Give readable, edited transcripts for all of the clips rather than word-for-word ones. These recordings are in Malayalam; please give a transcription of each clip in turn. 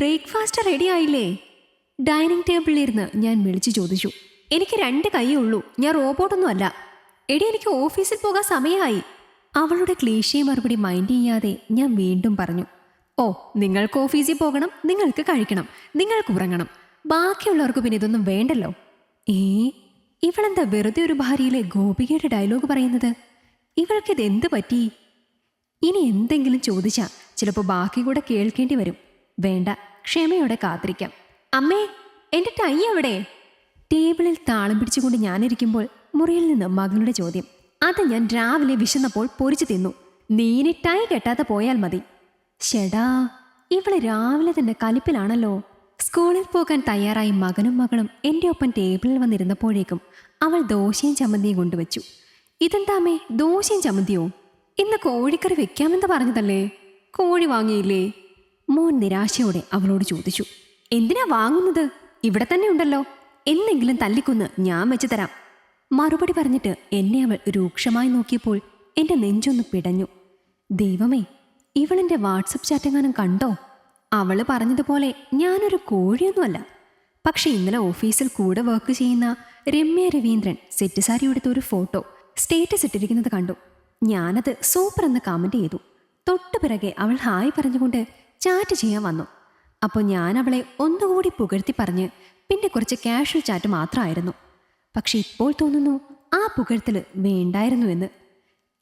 ബ്രേക്ക്ഫാസ്റ്റ് റെഡി ആയില്ലേ? ഡൈനിങ് ടേബിളിലിരുന്ന് ഞാൻ വിളിച്ചു ചോദിച്ചു. എനിക്ക് 2 കൈയേ ഉള്ളൂ, ഞാൻ റോബോട്ടൊന്നും അല്ല. എടി, എനിക്ക് ഓഫീസിൽ പോകാൻ സമയമായി. അവളുടെ ക്ലീശേ മറുപടി മൈൻഡ് ചെയ്യാതെ ഞാൻ വീണ്ടും പറഞ്ഞു. ഓ, നിങ്ങൾക്ക് ഓഫീസിൽ പോകണം, നിങ്ങൾക്ക് കഴിക്കണം, നിങ്ങൾക്ക് ഉറങ്ങണം. ബാക്കിയുള്ളവർക്ക് പിന്നെ ഇതൊന്നും വേണ്ടല്ലോ. ഇവളെന്താ വെറുതെ ഒരു ഭാര്യയിലെ ഗോപികയുടെ ഡയലോഗ് പറയുന്നത്? ഇവൾക്കിത് എന്ത് പറ്റി? ഇനി എന്തെങ്കിലും ചോദിച്ചാൽ ചിലപ്പോൾ ബാക്കി കൂടെ കേൾക്കേണ്ടി വരും. വേണ്ട, ക്ഷമയോടെ കാത്തിരിക്കാം. അമ്മേ, എൻ്റെ ടൈ എവിടെ? ടേബിളിൽ താളം പിടിച്ചുകൊണ്ട് ഞാനിരിക്കുമ്പോൾ മുറിയിൽ നിന്ന് മകളുടെ ചോദ്യം. അത് ഞാൻ രാവിലെ വിശന്നപ്പോൾ പൊരിച്ചു തിന്നു. നീനി ടൈ കെട്ടാതെ പോയാൽ മതി. ഷെടാ, ഇവള് രാവിലെ തന്നെ കലിപ്പിലാണല്ലോ. സ്കൂളിൽ പോകാൻ തയ്യാറായി മകനും മകളും എൻ്റെ ഒപ്പം ടേബിളിൽ വന്നിരുന്നപ്പോഴേക്കും അവൾ ദോശയും ചമ്മന്തിയും കൊണ്ടുവച്ചു. ഇതെന്താമേ, ദോശയും ചമ്മന്തിയോ? ഇന്ന് കോഴിക്കറി വെക്കാമെന്ന് പറഞ്ഞതല്ലേ, കോഴി വാങ്ങിയില്ലേ? മോൻ നിരാശയോടെ അവളോട് ചോദിച്ചു. എന്തിനാ വാങ്ങുന്നത്? ഇവിടെ തന്നെ ഉണ്ടല്ലോ, എന്തെങ്കിലും തല്ലിക്കൊന്ന് ഞാൻ വെച്ചു തരാം. മറുപടി പറഞ്ഞിട്ട് എന്നെ അവൾ രൂക്ഷമായി നോക്കിയപ്പോൾ എൻ്റെ നെഞ്ചൊന്ന് പിടഞ്ഞു. ദൈവമേ, ഇവളെൻ്റെ വാട്സപ്പ് ചാറ്റെങ്ങാനും കണ്ടോ? അവള് പറഞ്ഞതുപോലെ ഞാനൊരു കോഴിയൊന്നുമല്ല. പക്ഷെ ഇന്നലെ ഓഫീസിൽ കൂടെ വർക്ക് ചെയ്യുന്ന രമ്യ രവീന്ദ്രൻ സെറ്റ് സാരി എടുത്ത ഒരു ഫോട്ടോ സ്റ്റേറ്റസ് ഇട്ടിരിക്കുന്നത് കണ്ടു. ഞാനത് സൂപ്പർ എന്ന് കമൻറ്റ് ചെയ്തു. തൊട്ടു പിറകെ അവൾ ഹായ് പറഞ്ഞുകൊണ്ട് ചാറ്റ് ചെയ്യാൻ വന്നു. അപ്പോൾ ഞാൻ അവളെ ഒന്നുകൂടി പുകഴ്ത്തി പറഞ്ഞ് പിന്നെ കുറച്ച് കാഷ്വൽ ചാറ്റ് മാത്രമായിരുന്നു. പക്ഷെ ഇപ്പോൾ തോന്നുന്നു ആ പുകഴ്ത്തൽ വേണ്ടായിരുന്നു എന്ന്.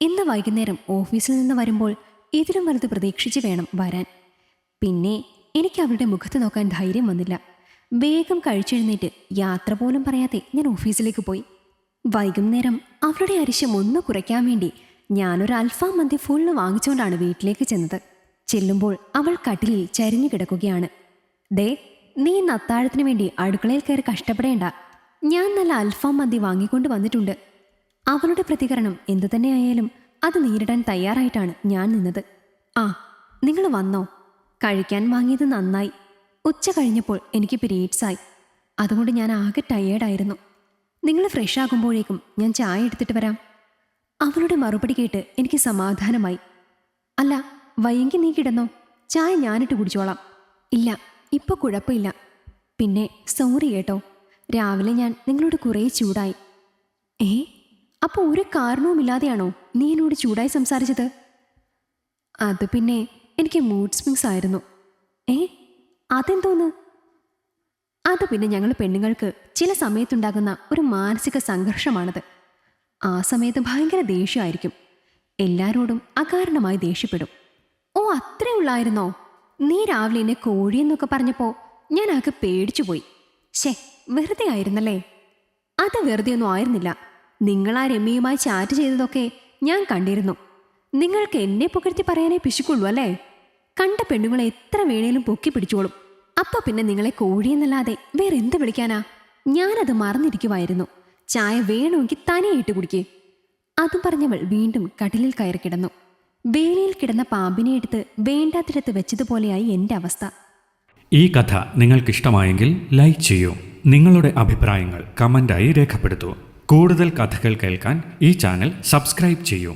ഇന്ന് വൈകുന്നേരം ഓഫീസിൽ നിന്ന് വരുമ്പോൾ ഇതിലും വലുത് പ്രതീക്ഷിച്ച് വേണം വരാൻ. പിന്നെ എനിക്ക് അവളുടെ മുഖത്ത് നോക്കാൻ ധൈര്യം വന്നില്ല. വേഗം കഴിച്ചെഴുന്നേറ്റ് യാത്ര പോലും പറയാതെ ഞാൻ ഓഫീസിലേക്ക് പോയി. വൈകുന്നേരം അവളുടെ അരിശം ഒന്ന് കുറയ്ക്കാൻ വേണ്ടി ഞാനൊരു അൽഫാം മന്തി ഫുള്ള് വാങ്ങിച്ചുകൊണ്ടാണ് വീട്ടിലേക്ക് ചെന്നത്. ചെല്ലുമ്പോൾ അവൾ കട്ടിലിൽ ചരിഞ്ഞു കിടക്കുകയാണ്. ദേ, നീ ഇന്ന് അത്താഴത്തിന് വേണ്ടി അടുക്കളയിൽ കയറി കഷ്ടപ്പെടേണ്ട, ഞാൻ നല്ല അൽഫാം മന്തി വാങ്ങിക്കൊണ്ട് വന്നിട്ടുണ്ട്. അവളുടെ പ്രതികരണം എന്തു തന്നെയായാലും അത് നേരിടാൻ തയ്യാറായിട്ടാണ് ഞാൻ നിന്നത്. ആ, നിങ്ങൾ വന്നോ? കഴിക്കാൻ വാങ്ങിയത് നന്നായി. ഉച്ച കഴിഞ്ഞപ്പോൾ എനിക്ക് പീരീഡ്സായി, അതുകൊണ്ട് ഞാൻ ആകെ ടയേർഡായിരുന്നു. നിങ്ങൾ ഫ്രഷ് ആകുമ്പോഴേക്കും ഞാൻ ചായ എടുത്തിട്ട് വരാം. അവളുടെ മറുപടി കേട്ട് എനിക്ക് സമാധാനമായി. അല്ല, വയ്യെങ്കിൽ നീ കിടന്നോ, ചായ ഞാനിട്ട് കുടിച്ചോളാം. ഇല്ല, ഇപ്പോൾ കുഴപ്പമില്ല. പിന്നെ സോറി കേട്ടോ, രാവിലെ ഞാൻ നിങ്ങളോട് കുറേ ചൂടായി. അപ്പോൾ ഒരു കാരണവുമില്ലാതെയാണോ നീ എന്നോട് ചൂടായി സംസാരിച്ചത്? അത് പിന്നെ എനിക്ക് മൂഡ് സ്വിങ്സ് ആയിരുന്നു. അതെന്തോന്ന്? അത് പിന്നെ ഞങ്ങൾ പെണ്ണുങ്ങൾക്ക് ചില സമയത്തുണ്ടാകുന്ന ഒരു മാനസിക സംഘർഷമാണത്. ആ സമയത്ത് ഭയങ്കര ദേഷ്യമായിരിക്കും, എല്ലാവരോടും അകാരണമായി ദേഷ്യപ്പെടും. ഓ, അത്രേ ഉള്ളായിരുന്നോ? നീ രാവിലെ എന്നെ കോഴിയെന്നൊക്കെ പറഞ്ഞപ്പോൾ ഞാൻ ആകെ പേടിച്ചു പോയി. വെറുതെ ആയിരുന്നല്ലേ? അത് വെറുതെ ഒന്നും ആയിരുന്നില്ല. നിങ്ങൾ ആ രമ്യയുമായി ചാറ്റ് ചെയ്തതൊക്കെ ഞാൻ കണ്ടിരുന്നു. നിങ്ങൾക്ക് എന്നെ പുകഴ്ത്തി പറയാനേ പിശുക്കുള്ളൂ അല്ലേ? കണ്ട പെണ്ണുങ്ങളെ എത്ര വേണേലും പൊക്കി പിടിച്ചോളും. അപ്പോൾ പിന്നെ നിങ്ങളെ കോഴിയെന്നല്ലാതെ വേറെ എന്ത് വിളിക്കാനാ? ഞാനത് മറന്നിരിക്കുമായിരുന്നു. ചായ വേണമെങ്കിൽ തനിയായിട്ട് കുടിക്കേ. അതും പറഞ്ഞവൾ വീണ്ടും കട്ടിലിൽ കയറി കിടന്നു. വേലിയിൽ കിടന്ന പാമ്പിനെ എടുത്ത് വേണ്ടാത്തിടത്ത് വെച്ചതുപോലെയായി എൻ്റെ അവസ്ഥ. ഈ കഥ നിങ്ങൾക്കിഷ്ടമായെങ്കിൽ ലൈക്ക് ചെയ്യൂ. നിങ്ങളുടെ അഭിപ്രായങ്ങൾ കമൻ്റായി രേഖപ്പെടുത്തൂ. കൂടുതൽ കഥകൾ കേൾക്കാൻ ഈ ചാനൽ സബ്സ്ക്രൈബ് ചെയ്യൂ.